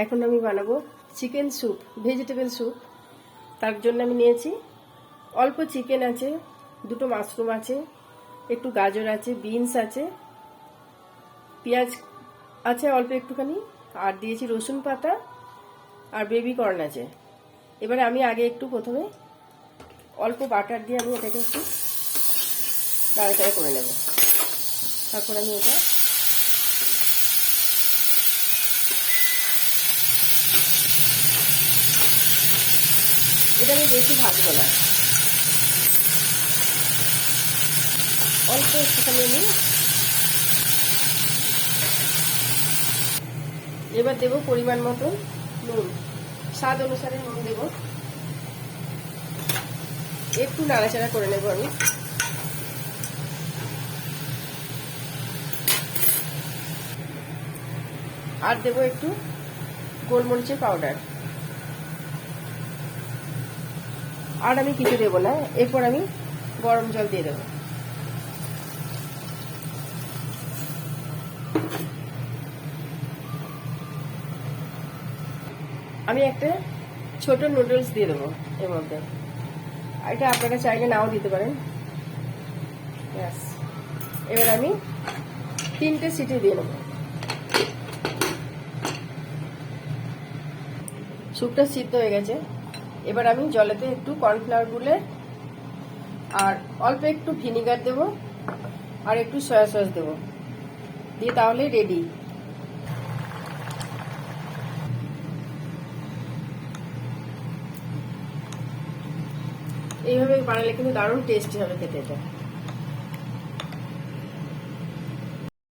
এখন আমি বানাবো চিকেন স্যুপ, ভেজিটেবল স্যুপ। তার জন্য আমি নিয়েছি অল্প চিকেন আছে, দুটো মাশরুম আছে, একটু গাজর আছে, বিনস আছে, পেঁয়াজ আছে অল্প একটুখানি, আর দিয়েছি রসুন পাতা আর বেবি কর্ন আছে। এবারে আমি আগে একটু প্রথমে অল্প বাটার দিয়ে আমি এটাকে একটু নাড়াচাড়া করে নেব। তারপর আমি এটা আমি বেশি ভাজবো না, অল্প একটুখানি আমি এবার দেবো পরিমাণ মতো নুন, স্বাদ অনুসারে নুন দেব। একটু নাড়াচাড়া করে নেব আমি। আর দেবো একটু গোলমরিচের পাউডার। আর আমি কিছু দেবো না। এরপর আমি গরম জল দিয়ে দেবো। আমি একটা ছোট নুডলস দিয়ে দেবো এর মধ্যে। এটা আপনারা চাইলে নাও দিতে পারেন। ব্যাস, এবার আমি 3টে সিটি দিয়ে নেব। স্যুপটা সিদ্ধ হয়ে গেছে। এবার আমি জলেতে একটু কর্নফ্লাওয়ার গুলে আর অল্প একটু ভিনিগার দেব আর একটু সয়া সস দেব, দিয়ে তাহলে রেডি। এইভাবে বানালে কিন্তু দারুণ টেস্টি হবে খেতে এটা।